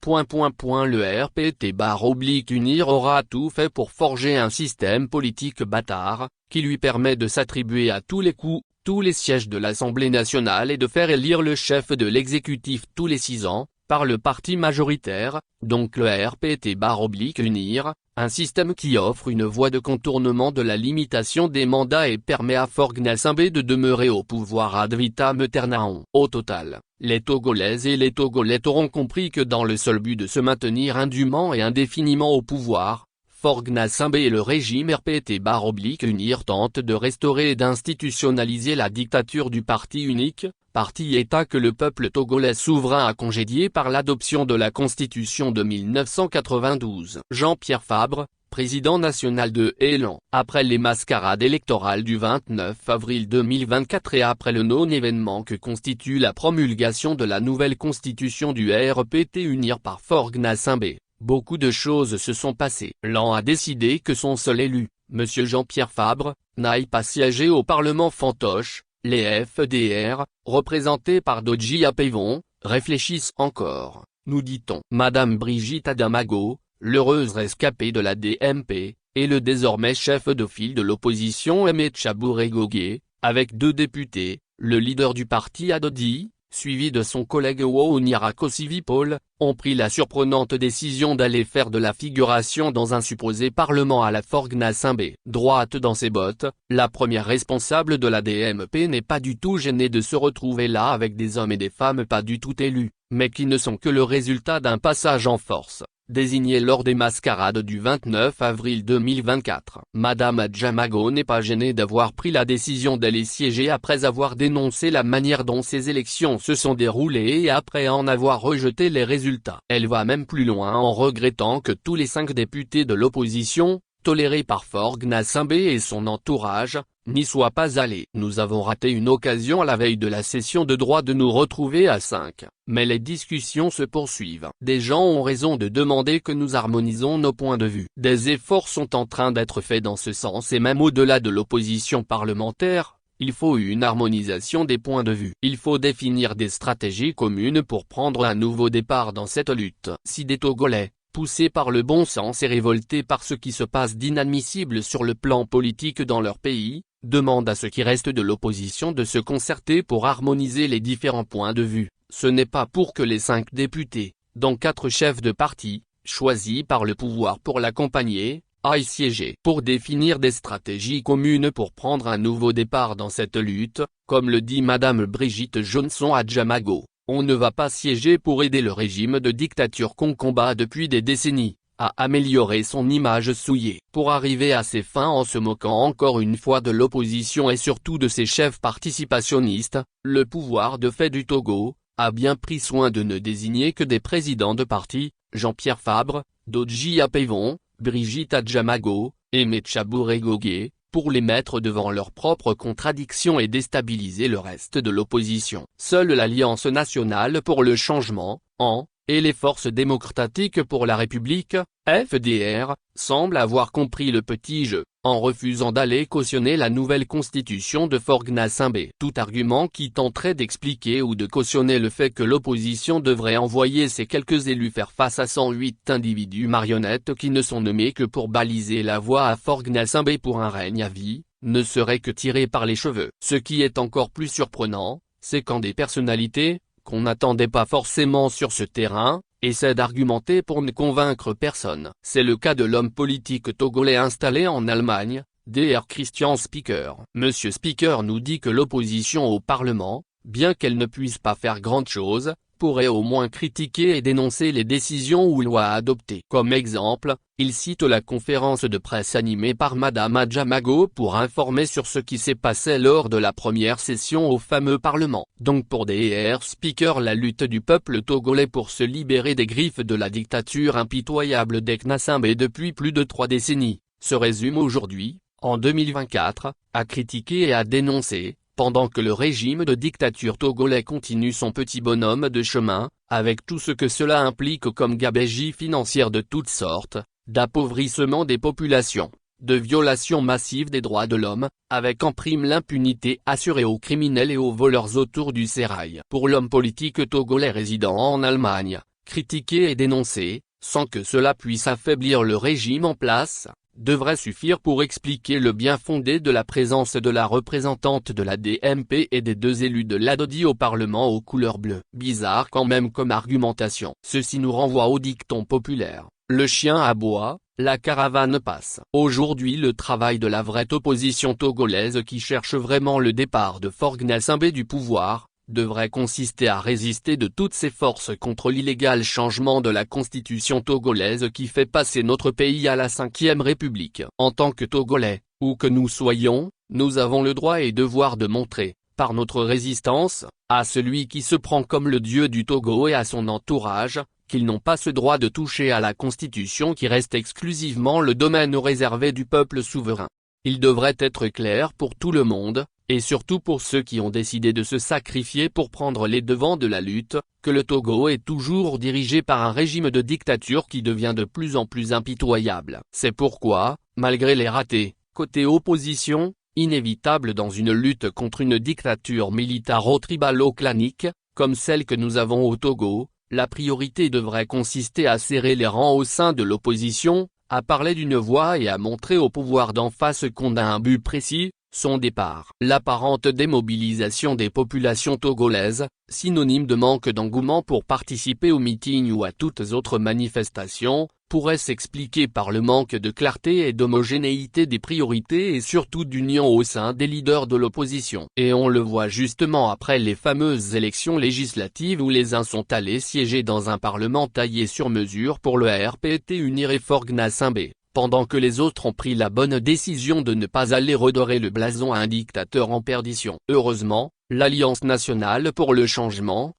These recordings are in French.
Le RPT-UNIR aura tout fait pour forger un système politique bâtard, qui lui permet de s'attribuer à tous les coups, tous les sièges de l'Assemblée nationale et de faire élire le chef de l'exécutif tous les 6 ans, par le parti majoritaire, donc le RPT-UNIR, un système qui offre une voie de contournement de la limitation des mandats et permet à Faure Gnassingbé de demeurer au pouvoir ad vitam aeternam. Au total, les Togolaises et les Togolais auront compris que dans le seul but de se maintenir indûment et indéfiniment au pouvoir, Faure Gnassingbé et le régime RPT-UNIR tentent de restaurer et d'institutionnaliser la dictature du parti unique, parti-État que le peuple togolais souverain a congédié par l'adoption de la Constitution de 1992. Jean-Pierre Fabre, président national de Élan. Après les mascarades électorales du 29 avril 2024 et après le non-événement que constitue la promulgation de la nouvelle constitution du RPT-UNIR par Faure Gnassingbé, beaucoup de choses se sont passées. L'AN a décidé que son seul élu, M. Jean-Pierre Fabre, n'aille pas siéger au Parlement fantoche. Les FDR, représentés par Dodji Apevon, réfléchissent encore, nous dit-on. Madame Brigitte Adamago, l'heureuse rescapée de la DMP, et le désormais chef de file de l'opposition Aimé Tchabouret-Gogué, avec 2 députés, le leader du parti Adodi, suivi de son collègue Wouniarako Sivipol, ont pris la surprenante décision d'aller faire de la figuration dans un supposé parlement à la Faure Gnassingbé. Droite dans ses bottes, la première responsable de la DMP n'est pas du tout gênée de se retrouver là avec des hommes et des femmes pas du tout élus, mais qui ne sont que le résultat d'un passage en force, désigné lors des mascarades du 29 avril 2024. Madame Adjamago n'est pas gênée d'avoir pris la décision d'aller siéger après avoir dénoncé la manière dont ces élections se sont déroulées et après en avoir rejeté les résultats. Elle va même plus loin en regrettant que tous les 5 députés de l'opposition, tolérés par Faure Gnassingbé et son entourage, n'y soient pas allés. Nous avons raté une occasion à la veille de la session de droit de nous retrouver à 5. Mais les discussions se poursuivent. Des gens ont raison de demander que nous harmonisons nos points de vue. Des efforts sont en train d'être faits dans ce sens et même au-delà de l'opposition parlementaire, il faut une harmonisation des points de vue. Il faut définir des stratégies communes pour prendre un nouveau départ dans cette lutte. Si des Togolais, poussés par le bon sens et révoltés par ce qui se passe d'inadmissible sur le plan politique dans leur pays, demandent à ceux qui restent de l'opposition de se concerter pour harmoniser les différents points de vue. Ce n'est pas pour que les 5 députés, dont 4 chefs de parti, choisis par le pouvoir pour l'accompagner, aillent siéger. Pour définir des stratégies communes pour prendre un nouveau départ dans cette lutte, comme le dit Madame Brigitte Johnson Adjamago, on ne va pas siéger pour aider le régime de dictature qu'on combat depuis des décennies à améliorer son image souillée. Pour arriver à ses fins en se moquant encore une fois de l'opposition et surtout de ses chefs participationnistes, le pouvoir de fait du Togo a bien pris soin de ne désigner que des présidents de parti, Jean-Pierre Fabre, Dodji Apevon, Brigitte Adjamago, Aimé Tchabouret-Gogué, pour les mettre devant leurs propres contradictions et déstabiliser le reste de l'opposition. Seule l'Alliance nationale pour le changement, AN, et les forces démocratiques pour la République, FDR, semblent avoir compris le petit jeu, en refusant d'aller cautionner la nouvelle constitution de Faure Gnassingbé. Tout argument qui tenterait d'expliquer ou de cautionner le fait que l'opposition devrait envoyer ses quelques élus faire face à 108 individus marionnettes qui ne sont nommés que pour baliser la voie à Faure Gnassingbé pour un règne à vie, ne serait que tiré par les cheveux. Ce qui est encore plus surprenant, c'est quand des personnalités, qu'on n'attendait pas forcément sur ce terrain, essaie d'argumenter pour ne convaincre personne. C'est le cas de l'homme politique togolais installé en Allemagne, Dr Christian Speaker. Monsieur Speaker nous dit que l'opposition au Parlement, bien qu'elle ne puisse pas faire grande chose, pourrait au moins critiquer et dénoncer les décisions ou lois adoptées. Comme exemple, il cite la conférence de presse animée par Madame Adjamago pour informer sur ce qui s'est passé lors de la première session au fameux Parlement. Donc pour Dr Speaker, la lutte du peuple togolais pour se libérer des griffes de la dictature impitoyable des Gnassingbé depuis plus de 3 décennies, se résume aujourd'hui, en 2024, à critiquer et à dénoncer, pendant que le régime de dictature togolais continue son petit bonhomme de chemin, avec tout ce que cela implique comme gabegie financière de toutes sortes, d'appauvrissement des populations, de violation massive des droits de l'homme, avec en prime l'impunité assurée aux criminels et aux voleurs autour du sérail. Pour l'homme politique togolais résidant en Allemagne, critiquer et dénoncer, sans que cela puisse affaiblir le régime en place, devrait suffire pour expliquer le bien fondé de la présence de la représentante de la DMP et des 2 élus de l'ADODI au Parlement aux couleurs bleues. Bizarre quand même comme argumentation. Ceci nous renvoie au dicton populaire, le chien aboie, la caravane passe. Aujourd'hui le travail de la vraie opposition togolaise qui cherche vraiment le départ de Faure Gnassingbé du pouvoir, devrait consister à résister de toutes ses forces contre l'illégal changement de la constitution togolaise qui fait passer notre pays à la 5e République. En tant que Togolais, où que nous soyons, nous avons le droit et devoir de montrer, par notre résistance, à celui qui se prend comme le dieu du Togo et à son entourage, qu'ils n'ont pas ce droit de toucher à la constitution qui reste exclusivement le domaine réservé du peuple souverain. Il devrait être clair pour tout le monde, et surtout pour ceux qui ont décidé de se sacrifier pour prendre les devants de la lutte, que le Togo est toujours dirigé par un régime de dictature qui devient de plus en plus impitoyable. C'est pourquoi, malgré les ratés, côté opposition, inévitables dans une lutte contre une dictature militaro-tribalo-clanique, comme celle que nous avons au Togo, la priorité devrait consister à serrer les rangs au sein de l'opposition, à parler d'une voix et à montrer au pouvoir d'en face qu'on a un but précis, son départ. L'apparente démobilisation des populations togolaises, synonyme de manque d'engouement pour participer aux meetings ou à toutes autres manifestations, pourrait s'expliquer par le manque de clarté et d'homogénéité des priorités et surtout d'union au sein des leaders de l'opposition. Et on le voit justement après les fameuses élections législatives où les uns sont allés siéger dans un parlement taillé sur mesure pour le RPT unir et Faure Gnassingbé, pendant que les autres ont pris la bonne décision de ne pas aller redorer le blason à un dictateur en perdition. Heureusement, l'Alliance nationale pour le changement,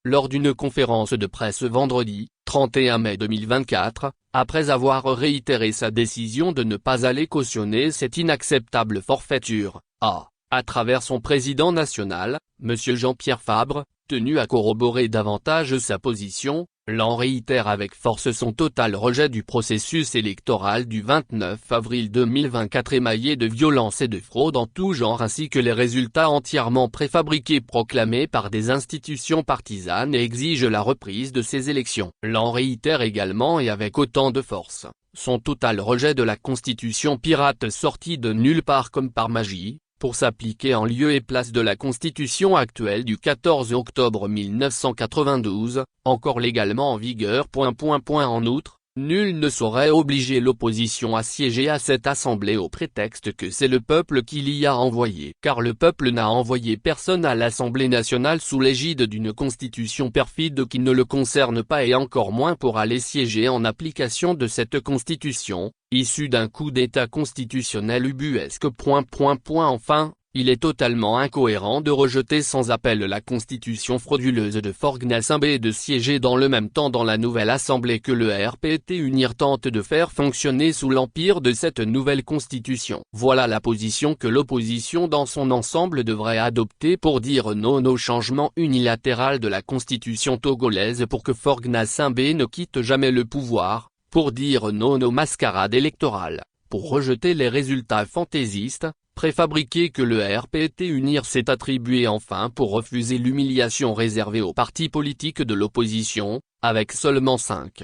lors d'une conférence de presse vendredi, 31 mai 2024, après avoir réitéré sa décision de ne pas aller cautionner cette inacceptable forfaiture, à travers son président national, M. Jean-Pierre Fabre, tenu à corroborer davantage sa position, l'en réitère avec force son total rejet du processus électoral du 29 avril 2024 émaillé de violences et de fraudes en tout genre ainsi que les résultats entièrement préfabriqués proclamés par des institutions partisanes et exige la reprise de ces élections. L'en réitère également et avec autant de force, son total rejet de la constitution pirate sortie de nulle part comme par magie, pour s'appliquer en lieu et place de la Constitution actuelle du 14 octobre 1992, encore légalement en vigueur. En outre, nul ne saurait obliger l'opposition à siéger à cette assemblée au prétexte que c'est le peuple qui l'y a envoyé. Car le peuple n'a envoyé personne à l'Assemblée nationale sous l'égide d'une constitution perfide qui ne le concerne pas et encore moins pour aller siéger en application de cette constitution, issue d'un coup d'État constitutionnel ubuesque. Enfin, il est totalement incohérent de rejeter sans appel la constitution frauduleuse de Faure Gnassingbé et de siéger dans le même temps dans la nouvelle assemblée que le RPT unir tente de faire fonctionner sous l'empire de cette nouvelle constitution. Voilà la position que l'opposition dans son ensemble devrait adopter pour dire non au changement unilatéral de la constitution togolaise pour que Faure Gnassingbé ne quitte jamais le pouvoir, pour dire non aux mascarades électorales, pour rejeter les résultats fantaisistes, préfabriqués que le RPT unir s'est attribué enfin pour refuser l'humiliation réservée aux partis politiques de l'opposition, avec seulement 5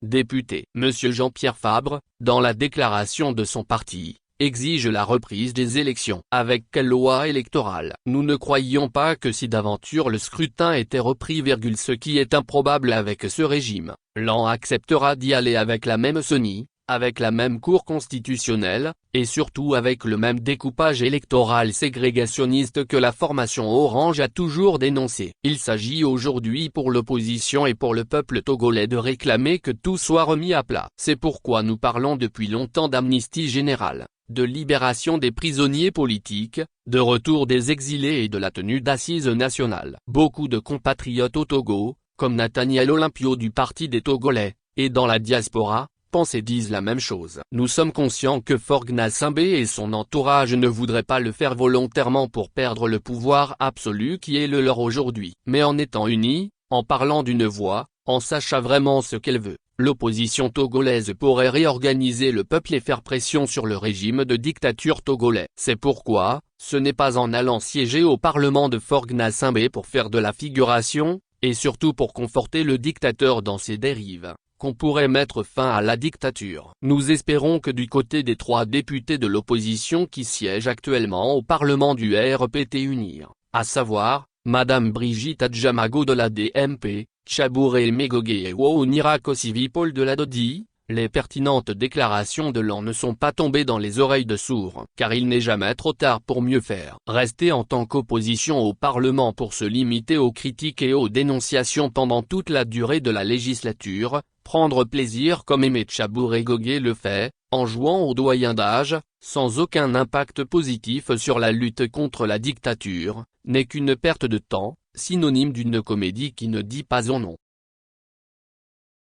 députés. Monsieur Jean-Pierre Fabre, dans la déclaration de son parti, exige la reprise des élections. Avec quelle loi électorale? Nous ne croyions pas que si d'aventure le scrutin était repris, ce qui est improbable avec ce régime, l'en acceptera d'y aller avec la même CENI, avec la même Cour constitutionnelle, et surtout avec le même découpage électoral ségrégationniste que la formation Orange a toujours dénoncé. Il s'agit aujourd'hui pour l'opposition et pour le peuple togolais de réclamer que tout soit remis à plat. C'est pourquoi nous parlons depuis longtemps d'amnistie générale, de libération des prisonniers politiques, de retour des exilés et de la tenue d'assises nationales. Beaucoup de compatriotes au Togo, comme Nathaniel Olympio du Parti des Togolais, et dans la diaspora, pensent et disent la même chose. Nous sommes conscients que Faure Gnassingbé et son entourage ne voudraient pas le faire volontairement pour perdre le pouvoir absolu qui est le leur aujourd'hui. Mais en étant unis, en parlant d'une voix, en sachant vraiment ce qu'elle veut, l'opposition togolaise pourrait réorganiser le peuple et faire pression sur le régime de dictature togolais. C'est pourquoi, ce n'est pas en allant siéger au Parlement de Faure Gnassingbé pour faire de la figuration, et surtout pour conforter le dictateur dans ses dérives, qu'on pourrait mettre fin à la dictature. Nous espérons que du côté des 3 députés de l'opposition qui siègent actuellement au Parlement du RPT UNIR, à savoir, Madame Brigitte Adjamago de la DMP, Chabouré Megogé et Wounira Kosivipol de la Dodi, les pertinentes déclarations de l'an ne sont pas tombées dans les oreilles de sourds, car il n'est jamais trop tard pour mieux faire. Rester en tant qu'opposition au Parlement pour se limiter aux critiques et aux dénonciations pendant toute la durée de la législature, prendre plaisir comme Aimé Chabouré Gogué le fait, en jouant au doyen d'âge, sans aucun impact positif sur la lutte contre la dictature, n'est qu'une perte de temps, synonyme d'une comédie qui ne dit pas son nom.